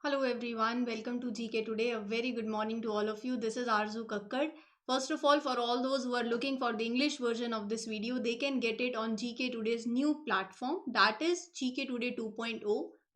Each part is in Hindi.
Hello everyone, welcome to GK Today. A very good morning to all of you. This is Arzu Kakkad. First of all, for all those who are looking for the English version of this video, they can get it on GK Today's new platform, that is GK Today 2.0.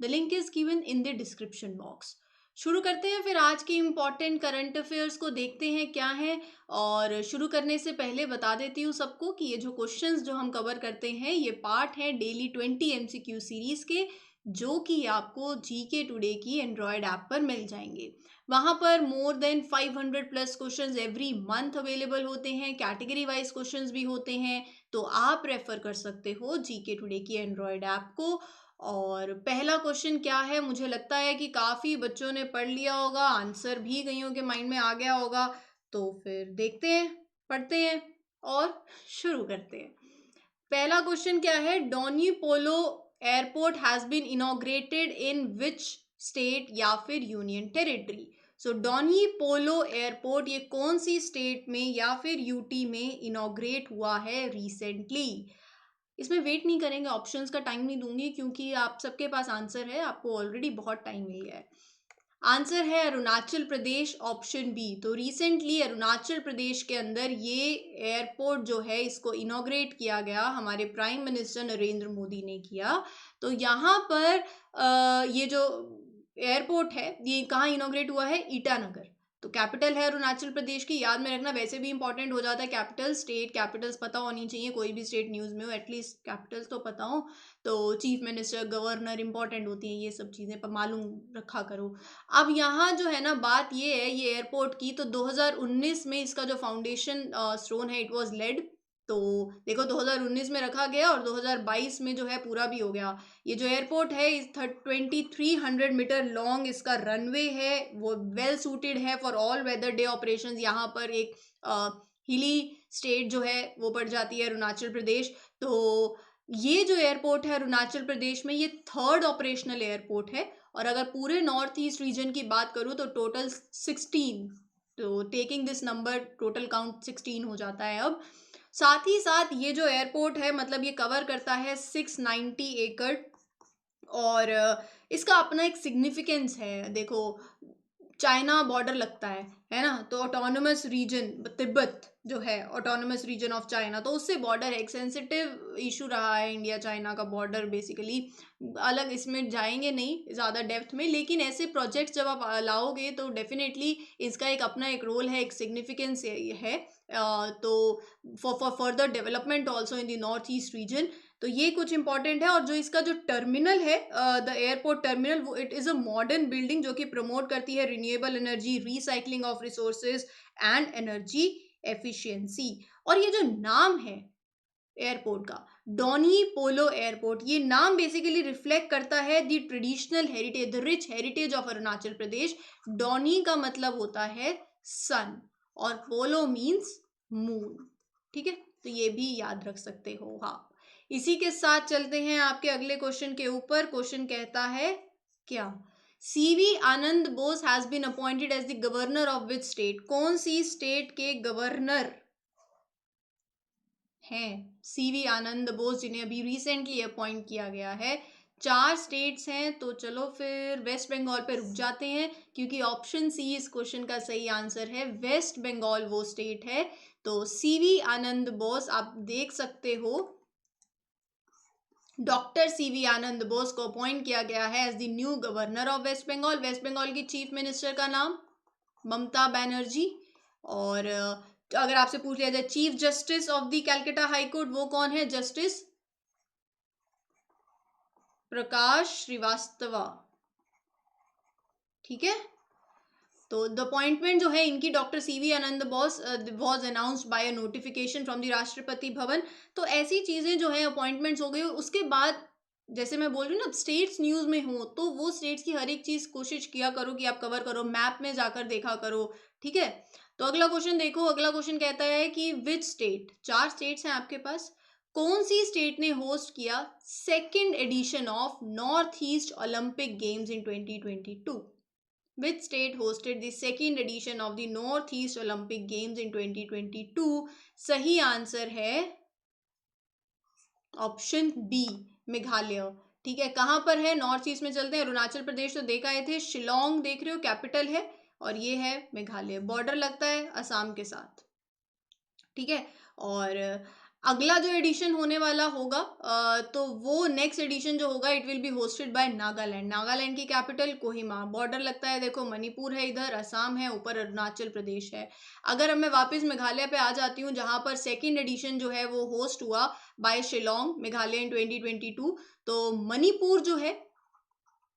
The link is given in the description box. शुरू करते हैं फिर आज के इम्पॉर्टेंट करंट अफेयर्स को देखते हैं क्या है। और शुरू करने से पहले बता देती हूँ सबको कि ये जो क्वेश्चंस जो हम कवर करते हैं ये पार्ट है डेली 20 MCQ सीरीज के, जो कि आपको जीके टुडे की एंड्रॉयड ऐप पर मिल जाएंगे। वहाँ पर more than 500 plus questions every month available होते हैं, कैटेगरी वाइज क्वेश्चंस भी होते हैं, तो आप रेफर कर सकते हो जीके टुडे की एंड्रॉयड ऐप को। और पहला क्वेश्चन क्या है, मुझे लगता है कि काफ़ी बच्चों ने पढ़ लिया होगा, आंसर भी कईयों के माइंड में आ गया होगा, तो फिर देखते हैं, पढ़ते हैं और शुरू करते हैं। पहला क्वेश्चन क्या है, Donyi Polo airport has been inaugurated in which state या फिर union territory. So Donyi Polo airport ये कौन सी स्टेट में या फिर यूटी में इनॉग्रेट हुआ है रिसेंटली। इसमें वेट नहीं करेंगे, ऑप्शंस का टाइम नहीं दूंगी क्योंकि आप सबके पास आंसर है, आपको ऑलरेडी बहुत टाइम मिल गया है। आंसर है अरुणाचल प्रदेश, ऑप्शन बी। तो रिसेंटली अरुणाचल प्रदेश के अंदर ये एयरपोर्ट जो है इसको इनॉग्रेट किया गया, हमारे प्राइम मिनिस्टर नरेंद्र मोदी ने किया। तो यहाँ पर ये जो एयरपोर्ट है ये कहाँ इनॉग्रेट हुआ है, ईटानगर। तो कैपिटल है अरुणाचल प्रदेश की, याद में रखना, वैसे भी इंपॉर्टेंट हो जाता है कैपिटल, स्टेट कैपिटल्स पता होनी चाहिए, कोई भी स्टेट न्यूज़ में हो एटलीस्ट कैपिटल्स तो पता हो। तो चीफ मिनिस्टर, गवर्नर इंपॉर्टेंट होती हैं ये सब चीज़ें, पर मालूम रखा करो। अब यहाँ जो है ना बात ये है ये एयरपोर्ट की, तो 2019 में इसका जो फाउंडेशन स्टोन है इट वाज लेड। तो देखो 2019 में रखा गया और 2022 में जो है पूरा भी हो गया। ये जो एयरपोर्ट है इस 2300 मीटर लॉन्ग इसका रनवे है, वो वेल सूटेड है for all weather day operations. यहाँ पर एक हिली स्टेट जो है वो पड़ जाती है अरुणाचल प्रदेश। तो ये जो एयरपोर्ट है अरुणाचल प्रदेश में ये थर्ड ऑपरेशनल एयरपोर्ट है। और अगर पूरे नॉर्थ ईस्ट रीजन की बात करूँ तो टोटल 16, तो taking this number total count 16 हो जाता है अब। साथ ही साथ ये जो एयरपोर्ट है मतलब ये कवर करता है 690 एकड़। और इसका अपना एक सिग्निफिकेंस है, देखो चाइना बॉर्डर लगता है ना, तो ऑटोनोमस रीजन तिब्बत जो है ऑटोनोमस रीजन ऑफ चाइना, तो उससे बॉर्डर एक सेंसिटिव इशू रहा है इंडिया चाइना का बॉर्डर बेसिकली। अलग इसमें जाएंगे नहीं ज़्यादा डेप्थ में, लेकिन ऐसे प्रोजेक्ट्स जब आप लाओगे तो डेफिनेटली इसका एक अपना एक रोल है, एक सिग्निफिकेंस है। तो for further development also in the north east region. तो ये कुछ इंपॉर्टेंट है। और जो इसका जो टर्मिनल है द एयरपोर्ट टर्मिनल, वो it is a modern building जो कि प्रमोट करती है renewable energy, recycling of resources and energy efficiency. और ये जो नाम है एयरपोर्ट का, डोनी पोलो एयरपोर्ट, ये नाम बेसिकली रिफ्लेक्ट करता है the traditional heritage, the rich heritage of Arunachal Pradesh. Donyi का मतलब होता है सन और पोलो मीन्स मून, ठीक है, तो ये भी याद रख सकते हो। हाँ, इसी के साथ चलते हैं आपके अगले क्वेश्चन के ऊपर। क्वेश्चन कहता है क्या, CV Anand Bose has been appointed as the governor of which state. कौन सी स्टेट के गवर्नर हैं सीवी आनंद बोस, जिन्हें अभी रिसेंटली अपॉइंट किया गया है। 4 स्टेट्स हैं, तो चलो फिर वेस्ट बंगाल पे रुक जाते हैं क्योंकि ऑप्शन सी इस क्वेश्चन का सही आंसर है, वेस्ट बंगाल वो स्टेट है। तो सीवी आनंद बोस आप देख सकते हो, डॉक्टर सीवी आनंद बोस को अपॉइंट किया गया है as the new governor of West Bengal. West Bengal की चीफ मिनिस्टर का नाम ममता बनर्जी। और अगर आपसे पूछ लिया जाए chief justice of the Calcutta high court, वो कौन है, जस्टिस प्रकाश श्रीवास्तव, ठीक है। तो द अपॉइंटमेंट जो है इनकी doctor CV Anand Bose was announced by a notification from the Rashtrapati Bhavan. तो ऐसी चीज़ें जो है अपॉइंटमेंट्स हो गई। उसके बाद जैसे मैं बोल रही हूँ ना, स्टेट्स न्यूज़ में हो तो वो स्टेट्स की हर एक चीज़ कोशिश किया करो कि आप कवर करो, मैप में जाकर देखा करो, ठीक है। तो अगला क्वेश्चन देखो, अगला क्वेश्चन कहता है कि विच स्टेट, 4 स्टेट्स हैं आपके पास, कौन सी स्टेट ने होस्ट किया second edition of north east Olympic games in 2022। Which state hosted the second edition of the Northeast Olympic Games in 2022? सही आंसर है ऑप्शन बी, मेघालय। ठीक है, कहाँ पर है, नॉर्थ ईस्ट में चलते हैं। अरुणाचल प्रदेश तो देख आए थे, शिलोंग देख रहे हो कैपिटल है, और ये है मेघालय, बॉर्डर लगता है असम के साथ, ठीक है। और अगला जो एडिशन होने वाला होगा तो वो नेक्स्ट एडिशन जो होगा it will be hosted by Nagaland. Nagaland की कैपिटल कोहिमा, बॉर्डर लगता है देखो मणिपुर है इधर, असम है ऊपर, अरुणाचल प्रदेश है। अगर अब मैं वापस मेघालय पे आ जाती हूँ जहाँ पर सेकेंड एडिशन जो है वो होस्ट हुआ बाय शिलोंग मेघालय इन 2022, तो मणिपुर जो है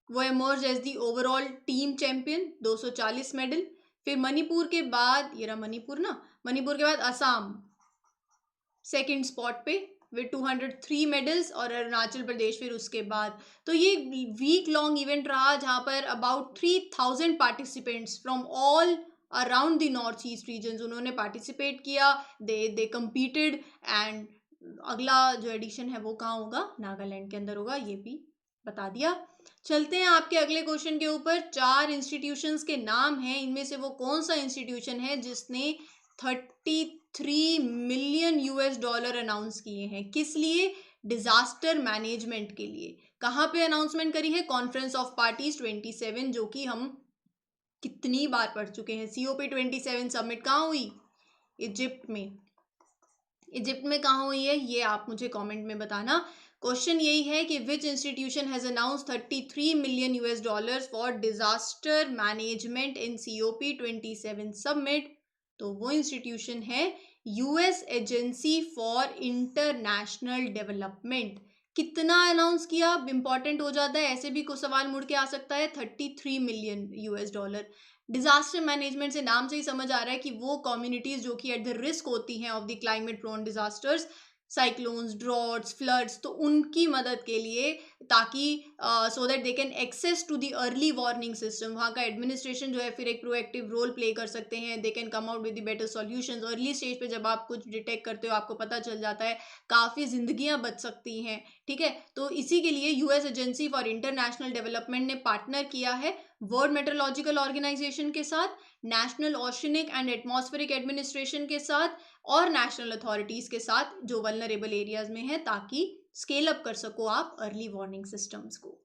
वो emerge as the overall team champion, 240 medal. फिर मणिपुर के बाद, ये रहा मणिपुर ना, मणिपुर के बाद असम सेकंड स्पॉट पे विद 203 मेडल्स, और अरुणाचल प्रदेश फिर उसके बाद। तो ये वीक लॉन्ग इवेंट रहा जहाँ पर about 3000 participants from all around the north east region उन्होंने पार्टिसिपेट किया, दे कम्पीटेड। एंड अगला जो एडिशन है वो कहाँ होगा, नागालैंड के अंदर होगा, ये भी बता दिया। चलते हैं आपके अगले क्वेश्चन के ऊपर। 4 इंस्टीट्यूशंस के नाम हैं, इनमें से वो कौन सा इंस्टीट्यूशन है जिसने 33 मिलियन यूएस डॉलर अनाउंस किए हैं, किस लिए, डिजास्टर मैनेजमेंट के लिए। कहाँ पे अनाउंसमेंट करी है, कॉन्फ्रेंस ऑफ पार्टीज 27, जो कि हम कितनी बार पढ़ चुके हैं। COP 27 समिट कहाँ हुई, इजिप्ट में। इजिप्ट में कहाँ हुई है ये आप मुझे कमेंट में बताना। क्वेश्चन यही है कि विच institution has announce 33 million US dollars for disaster management in COP 27 summit. तो वो इंस्टीट्यूशन है US agency for international development. कितना अनाउंस किया, इंपॉर्टेंट हो जाता है, ऐसे भी कुछ सवाल मुड़ के आ सकता है। 33 million US dollar. Disaster management से नाम से ही समझ आ रहा है कि वो कम्युनिटीज जो कि एट द रिस्क होती हैं of the climate prone disasters, cyclones, droughts, floods, तो उनकी मदद के लिए, ताकि so that they can access to the early warning system. वहाँ का एडमिनिस्ट्रेशन जो है फिर एक प्रोएक्टिव रोल प्ले कर सकते हैं, they can come out with the better solutions. Early stage पे जब आप कुछ डिटेक्ट करते हो आपको पता चल जाता है, काफ़ी जिंदगियां बच सकती हैं, ठीक है। तो इसी के लिए US agency for international development ने पार्टनर किया है वर्ल्ड मेट्रोलॉजिकल ऑर्गेनाइजेशन के साथ, national oceanic and atmospheric administration के साथ, और नेशनल अथॉरिटीज के साथ जो वल्नरेबल एरियाज में है, ताकि स्केल अप कर सको आप अर्ली वार्निंग सिस्टम्स को।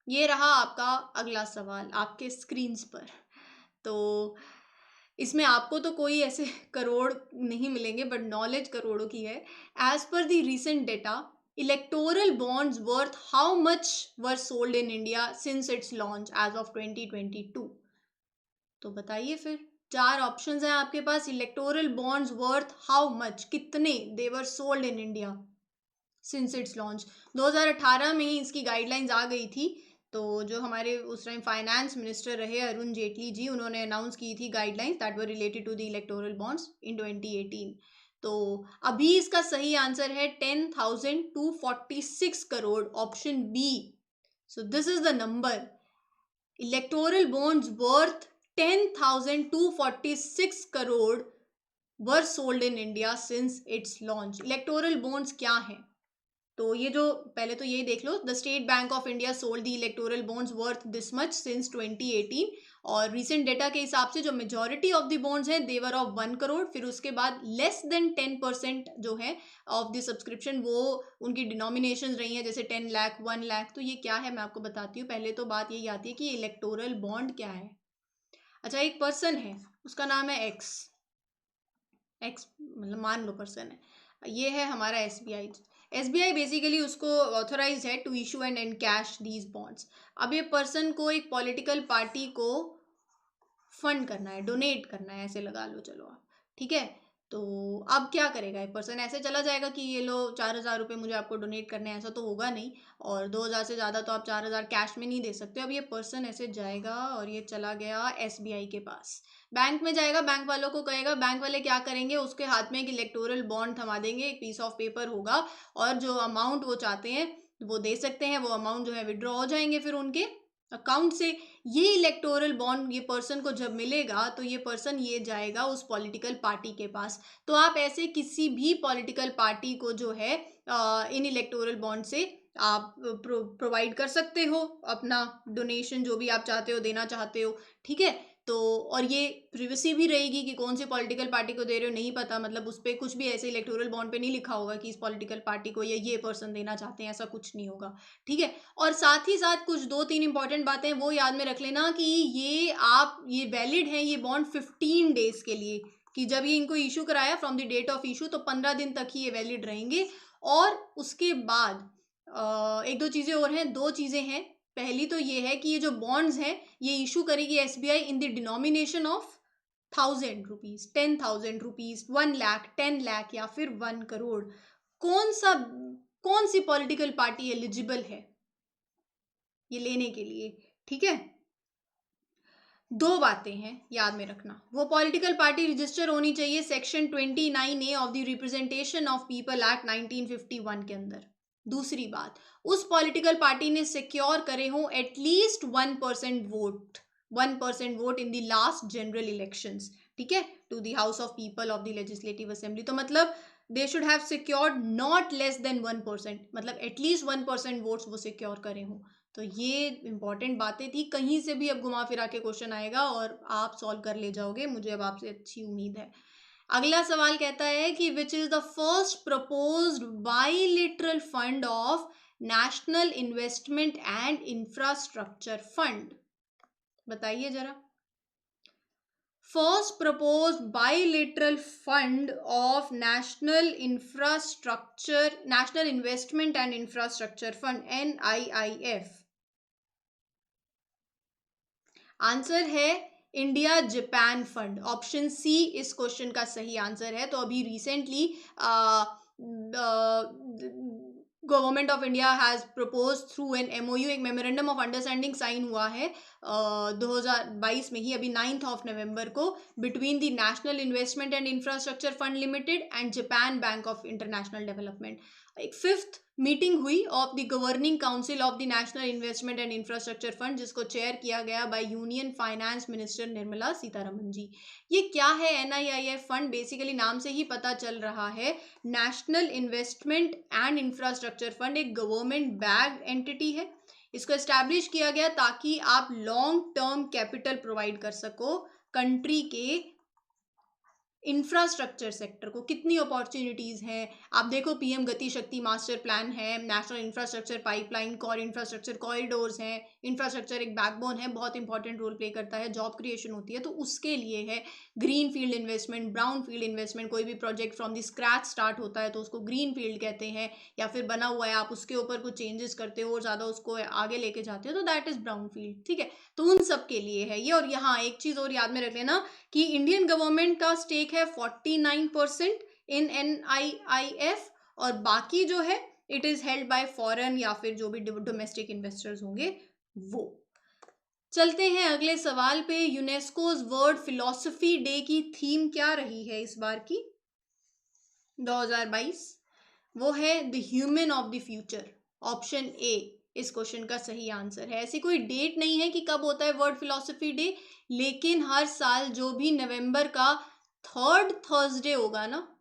ये रहा आपका अगला सवाल आपके स्क्रीन्स पर। तो इसमें आपको तो कोई ऐसे करोड़ नहीं मिलेंगे, बट नॉलेज करोड़ों की है। As per the recent data, electoral bonds worth how much were sold in India since its launch as of 2022। तो बताइए फिर, 4 ऑप्शंस हैं आपके पास। Electoral bonds worth how much, कितने they were sold in India since its launch. 2018 में ही इसकी गाइडलाइंस आ गई थी। तो जो हमारे उस टाइम फाइनेंस मिनिस्टर रहे अरुण जेटली जी, उन्होंने अनाउंस की थी guidelines that were related to the electoral bonds in 2018। तो अभी इसका सही आंसर है 10,246 crore, option B. So this is the number, electoral bonds worth 10,246 crore were sold in India since its launch. Electoral bonds क्या है, तो ये जो पहले तो ये देख लो, the State Bank of India sold the electoral bonds worth this much since 2018, और रिसेंट डेटा के हिसाब से जो मेजॉरिटी ऑफ द बॉन्ड्स हैं देवर ऑफ 1 करोड़। फिर उसके बाद लेस देन 10% जो है ऑफ द सब्सक्रिप्शन वो उनकी डिनोमिनेशन रही हैं, जैसे 10 लाख, 1 लाख। तो ये क्या है मैं आपको बताती हूँ। पहले तो बात यही आती है कि इलेक्टोरल बॉन्ड क्या है। अच्छा, एक पर्सन है, उसका नाम है एक्स, मतलब मान लो पर्सन है, ये है हमारा SBI बेसिकली उसको ऑथोराइज है to issue and cash these bonds. अब ये पर्सन को एक पॉलिटिकल पार्टी को फंड करना है, डोनेट करना है, ऐसे लगा लो चलो आप, ठीक है। तो अब क्या करेगा ये पर्सन, ऐसे चला जाएगा कि ये लो 4,000 रुपये मुझे आपको डोनेट करने हैं, ऐसा तो होगा नहीं। और 2,000 से ज़्यादा तो आप 4,000 कैश में नहीं दे सकते। अब ये पर्सन ऐसे जाएगा और ये चला गया SBI के पास, बैंक में जाएगा, बैंक वालों को कहेगा, बैंक वाले क्या करेंगे, उसके हाथ में एक इलेक्टोरल बॉन्ड थमा देंगे, एक पीस ऑफ पेपर होगा, और जो अमाउंट वो चाहते हैं वो दे सकते हैं। वो अमाउंट जो है विड्रॉ हो जाएंगे फिर उनके अकाउंट से। ये इलेक्टोरल बॉन्ड ये पर्सन को जब मिलेगा तो ये पर्सन ये जाएगा उस पॉलिटिकल पार्टी के पास। तो आप ऐसे किसी भी पॉलिटिकल पार्टी को जो है इन इलेक्टोरल बॉन्ड से आप प्रोवाइड कर सकते हो अपना डोनेशन, जो भी आप चाहते हो देना चाहते हो, ठीक है। तो और ये प्रिवेसी भी रहेगी कि कौन सी पॉलिटिकल पार्टी को दे रहे हो नहीं पता, मतलब उस पर कुछ भी ऐसे इलेक्टोरल बॉन्ड पे नहीं लिखा होगा कि इस पॉलिटिकल पार्टी को या ये पर्सन देना चाहते हैं, ऐसा कुछ नहीं होगा, ठीक है। और साथ ही साथ कुछ 2-3 इंपॉर्टेंट बातें वो याद में रख लेना कि ये वैलिड है ये बॉन्ड 15 डेज के लिए, कि जब ये इनको इशू कराया from the date of issue तो 15 दिन तक ही ये वैलिड रहेंगे। और उसके बाद एक दो चीज़ें और हैं, दो चीज़ें हैं। पहली तो ये है कि ये जो बॉन्ड्स हैं ये इशू करेगी SBI in the denomination of 1000 rupees, 10,000 rupees, 1 lakh, 10 lakh या फिर 1 करोड़। कौन सी पॉलिटिकल पार्टी एलिजिबल है ये लेने के लिए, ठीक है। दो बातें हैं याद में रखना, वो पॉलिटिकल पार्टी रजिस्टर होनी चाहिए section 29A of the representation of people act 1951 के अंदर। दूसरी बात, उस पॉलिटिकल पार्टी ने सिक्योर करे हो at least 1% vote, 1% vote in the last general elections, ठीक है, to the house of people of the legislative assembly. तो मतलब they should have secured not less than 1%, मतलब एटलीस्ट 1% वोट्स वो सिक्योर करे हो। तो ये इंपॉर्टेंट बातें थी, कहीं से भी अब घुमा फिरा के क्वेश्चन आएगा और आप सॉल्व कर ले जाओगे, मुझे अब आपसे अच्छी उम्मीद है। अगला सवाल कहता है कि which is the first proposed bilateral fund of national investment and infrastructure fund, बताइए जरा। First proposed bilateral fund of national investment and infrastructure fund, NIIF। Answer है India Japan fund, option C इस क्वेश्चन का सही आंसर है। तो अभी recently government of India has propose through an MOU, एक मेमोरेंडम ऑफ अंडरस्टैंडिंग साइन हुआ है 2022 में ही, अभी 9 नवंबर को, between the national investment and infrastructure fund limited and Japan Bank of International Development. एक 5th मीटिंग हुई of the governing council of the national investment and infrastructure fund, जिसको चेयर किया गया by union finance minister Nirmala Sitharaman ji. ये क्या है NIIF फंड? बेसिकली नाम से ही पता चल रहा है, national investment and infrastructure fund एक गवर्नमेंट बैक्ड एंटिटी है। इसको एस्टैब्लिश किया गया ताकि आप लॉन्ग टर्म कैपिटल प्रोवाइड कर सको कंट्री के इंफ्रास्ट्रक्चर सेक्टर को। कितनी अपॉर्चुनिटीज़ हैं आप देखो, PM गति शक्ति मास्टर प्लान है, national infrastructure pipeline, core infrastructure corridors हैं, इंफ्रास्ट्रक्चर एक बैकबोन है, बहुत इंपॉर्टेंट रोल प्ले करता है, जॉब क्रिएशन होती है, तो उसके लिए है। Green field investment, brown field investment, कोई भी project from the scratch start होता है तो उसको ग्रीन फील्ड कहते हैं, या फिर बना हुआ है आप उसके ऊपर कुछ चेंजेस करते हो और ज़्यादा उसको आगे लेके जाते हो तो दैट इज़ ब्राउन फील्ड, ठीक है। तो उन सब के लिए है ये। और यहाँ एक चीज़ और याद में रख लेना कि इंडियन गवर्नमेंट का स्टेक है 49% इन NIIF, और बाकी जो है it is held by foreign या फिर जो भी डोमेस्टिक इन्वेस्टर्स होंगे वो। चलते हैं अगले सवाल पे। यूनेस्कोज वर्ल्ड फिलोसफी डे की थीम क्या रही है इस बार की 2022? वो है the human of the future, option A इस क्वेश्चन का सही आंसर है। ऐसी कोई डेट नहीं है कि कब होता है वर्ल्ड फिलोसफी डे, लेकिन हर साल जो भी नवंबर का 3rd थर्सडे होगा ना,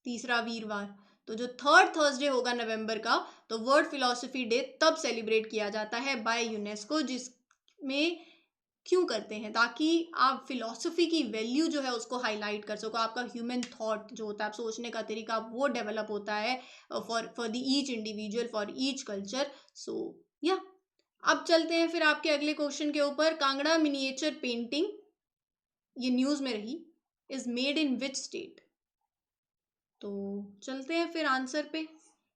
तीसरा वीरवार, तो जो 3rd थर्सडे होगा नवंबर का, तो वर्ल्ड फिलोसफी डे तब सेलिब्रेट किया जाता है बाय यूनेस्को। जिसमें क्यों करते हैं? ताकि आप फिलॉसफी की वैल्यू जो है उसको हाईलाइट कर सको, आपका ह्यूमन थॉट जो होता है, आप सोचने का तरीका, वो डेवलप होता है for the each individual, for each culture. So या अब चलते हैं फिर आपके अगले क्वेश्चन के ऊपर। कांगड़ा मिनिएचर पेंटिंग, ये न्यूज़ में रही, is made in which state? तो चलते हैं फिर आंसर पे।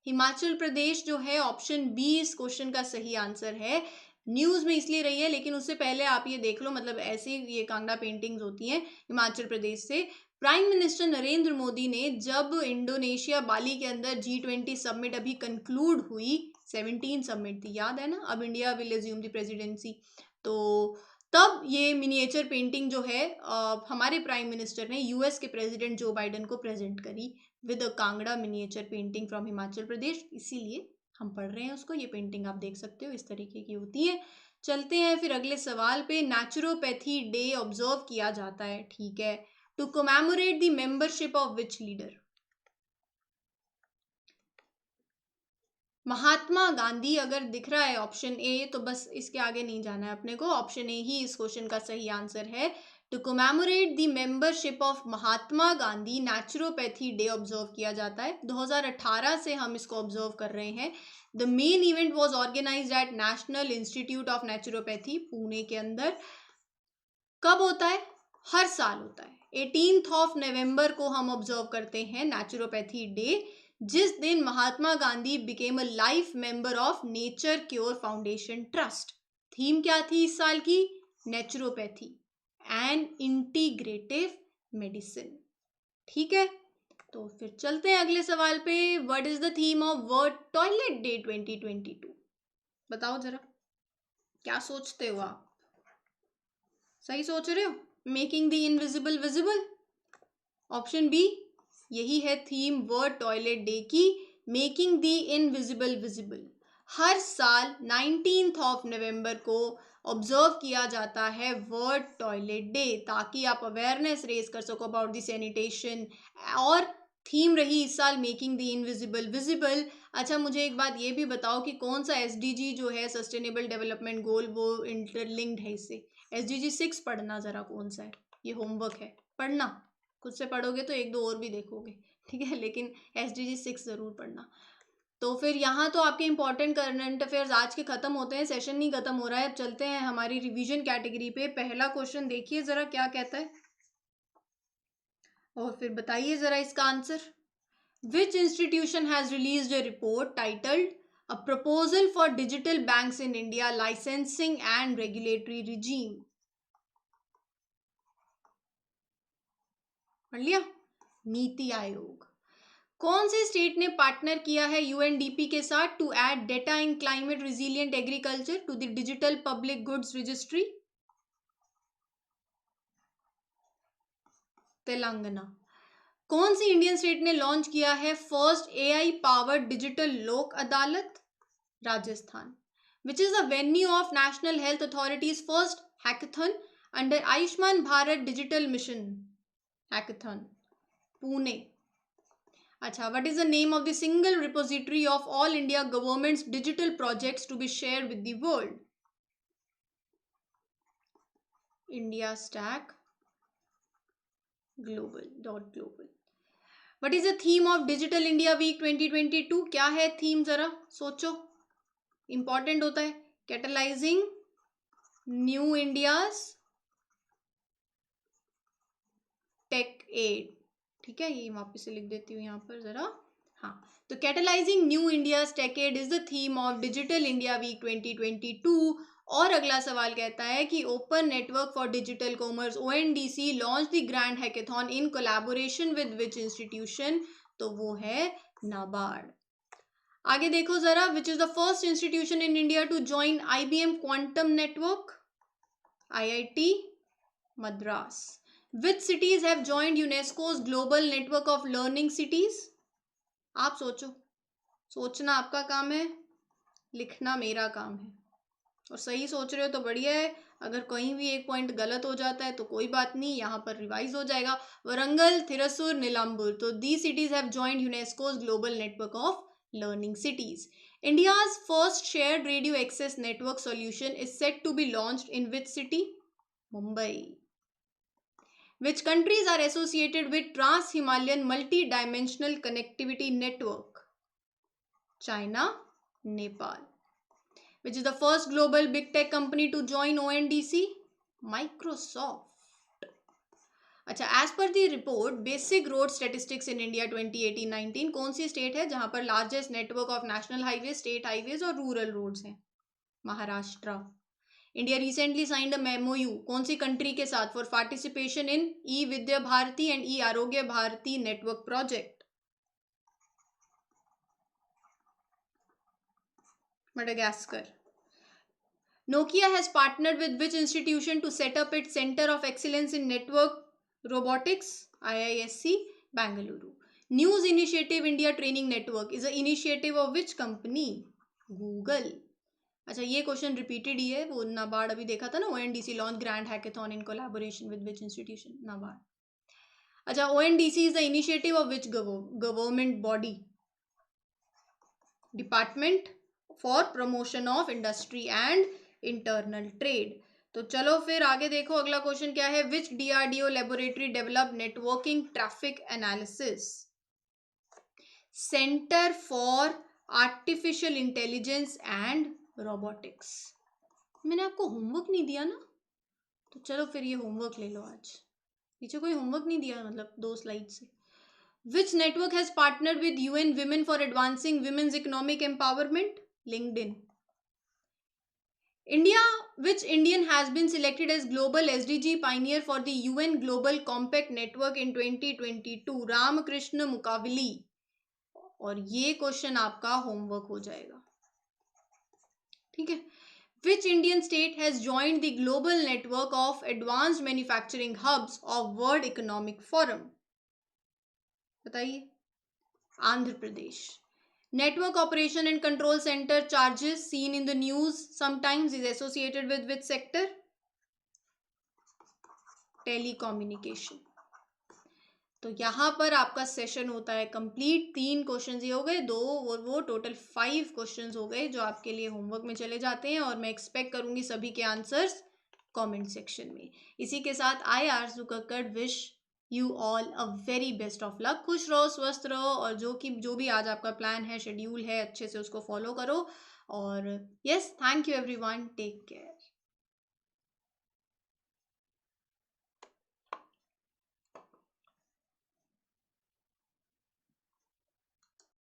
हिमाचल प्रदेश जो है, ऑप्शन B इस क्वेश्चन का सही आंसर है। न्यूज़ में इसलिए रही है, लेकिन उससे पहले आप ये देख लो, मतलब ऐसी ये कांगड़ा पेंटिंग्स होती हैं हिमाचल प्रदेश से। प्राइम मिनिस्टर नरेंद्र मोदी ने जब इंडोनेशिया बाली के अंदर G20 समिट अभी कंक्लूड हुई, 17 समिट थी, याद है ना, अब India will assume the presidency, तो तब ये मिनिएचर पेंटिंग जो है हमारे प्राइम मिनिस्टर ने US के प्रेसिडेंट जो बाइडन को प्रेजेंट करी with a Kangra miniature painting from Himachal Pradesh, इसीलिए हम पढ़ रहे हैं उसको। ये पेंटिंग आप देख सकते हो, इस तरीके की होती है। चलते हैं फिर अगले सवाल पे। नेचुरोपैथी डे ऑब्जर्व किया जाता है, ठीक है, to commemorate the membership of which leader? Mahatma Gandhi अगर दिख रहा है ऑप्शन ए तो बस इसके आगे नहीं जाना है अपने को, ऑप्शन ए ही इस क्वेश्चन का सही आंसर है। To commemorate the membership of Mahatma Gandhi naturopathy day observe किया जाता है। 2018 से हम इसको ऑब्जर्व कर रहे हैं। The main event was organised at national institute of naturopathy Pune के अंदर। कब होता है? हर साल होता है। 18 नवंबर को हम ऑब्जर्व करते हैं नेचुरोपैथी डे, जिस दिन Mahatma Gandhi became a life member of nature cure foundation trust. Theme क्या थी इस साल की? Naturopathy and integrative medicine. ठीक है, तो फिर चलते हैं अगले सवाल पे। What is the theme of world toilet day 2022? बताओ जरा, क्या सोचते हो आप? सही सोच रहे हो? Making the invisible visible. Option B, यही है थीम वर्ल्ड टॉयलेट डे की, मेकिंग द इनविजिबल विजिबल। हर साल 19 नवंबर को ऑब्जर्व किया जाता है वर्ल्ड टॉयलेट डे, ताकि आप अवेयरनेस रेज कर सको अबाउट द सैनिटेशन। और थीम रही इस साल मेकिंग द इनविजिबल विजिबल। अच्छा, मुझे एक बात ये भी बताओ कि कौन सा एसडीजी जो है सस्टेनेबल डेवलपमेंट गोल वो इंटरलिंक्ड है इससे? एसडीजी 6 पढ़ना जरा, कौन सा है ये? होमवर्क है, पढ़ना। खुद से पढ़ोगे तो एक दो और भी देखोगे, ठीक है, लेकिन एसडीजी 6 जरूर पढ़ना। तो फिर यहाँ तो आपके इंपॉर्टेंट करंट अफेयर्स आज के खत्म होते हैं, सेशन नहीं खत्म हो रहा है। अब चलते हैं हमारी रिवीजन कैटेगरी पे। पहला क्वेश्चन देखिए जरा क्या कहता है, और फिर बताइए जरा इसका answer. Which institution has released a report titled a proposal for digital banks in India licensing and regulatory regime? पढ़ लिया? नीति आयोग। कौन से स्टेट ने पार्टनर किया है यूएनडीपी के साथ to add data in climate resilient agriculture to the digital public goods registry? Telangana. कौन सी इंडियन स्टेट ने लॉन्च किया है first AI powered digital Lok Adalat? Rajasthan. Which is the venue of national health authority's first hackathon under Ayushman Bharat digital mission hackathon? Pune. अच्छा, what is the name of the single repository of all India government's digital projects to be shared with the world? India Stack Global. What is the theme of Digital India Week 2022? क्या है थीम जरा सोचो, इंपॉर्टेंट होता है। Catalysing new India's techade. ठीक है, ये वापस से लिख देती हूँ यहाँ पर जरा। हाँ, तो catalysing new India techade is the theme of digital India week 2022। और अगला सवाल कहता है कि open network for digital commerce ONDC launch the grand hackathon in collaboration with which institution? तो वो है नाबार्ड। आगे देखो जरा, which is the first institution in India to join IBM quantum network? IIT Madras. Which cities have joined UNESCO's global network of learning cities? आप सोचो, सोचना आपका काम है, लिखना मेरा काम है। और सही सोच रहे हो तो बढ़िया है, अगर कहीं भी एक पॉइंट गलत हो जाता है तो कोई बात नहीं, यहाँ पर रिवाइज हो जाएगा। वरंगल, थिरसुर, नीलांबुर, तो these cities have joined UNESCO's global network of learning cities. India's first shared radio access network solution is set to be launched in which city? Mumbai. Which countries are associated with Trans-Himalayan Multi-Dimensional Connectivity Network? China, Nepal. Which is the first global big tech company to join ONDC? Microsoft. अच्छा, as per the report Basic Road Statistics in India 2018-19, कौन सी स्टेट है जहां पर largest network of national highway, state highways और रूरल रोड्स हैं? Maharashtra. India recently signed a MoU कौन सी कंट्री के साथ for participation in e Vidya Bharati and e Arogya Bharati network project? Madagascar. Nokia has partnered with which institution to set up its Center of Excellence in Network Robotics? IISc, Bangalore. News Initiative India Training Network is an initiative of which company? Google. अच्छा, ये क्वेश्चन रिपीटेड ही है, वो नाबार्ड अभी देखा था ना, ONDC launch grand hackathon in collaboration with which institution? NABARD. अच्छा, ONDC is the initiative of which government body? Department for promotion of industry and internal trade. तो चलो फिर आगे देखो, अगला क्वेश्चन क्या है। Which DRDO laboratory develop networking traffic analysis? Centre for artificial intelligence and robotics. मैंने आपको होमवर्क नहीं दिया ना, तो चलो फिर ये होमवर्क ले लो आज। पीछे कोई होमवर्क नहीं दिया, मतलब 2 स्लाइड से। Which network has partnered with UN Women for advancing women's economic empowerment? LinkedIn. Which Indian has been selected as global SDG pioneer for the UN Global Compact Network in 2022? Ramakrishna मुकाविली। और ये क्वेश्चन आपका होमवर्क हो जाएगा, ठीक है। Which Indian state has joined the global network of advanced manufacturing hubs of World Economic Forum? बताइए। Andhra Pradesh. Network operation and control center charges seen in the news sometimes is associated with which sector? Telecommunication. तो यहाँ पर आपका सेशन होता है कंप्लीट। 3 क्वेश्चन ये हो गए, 2 और वो टोटल 5 क्वेश्चन हो गए जो आपके लिए होमवर्क में चले जाते हैं, और मैं एक्सपेक्ट करूंगी सभी के आंसर्स कमेंट सेक्शन में। इसी के साथ आई आरजू Kakkar wish you all a very best of luck. खुश रहो, स्वस्थ रहो, और जो भी आज आपका प्लान है, शेड्यूल है, अच्छे से उसको फॉलो करो। और yes, thank you everyone, take care.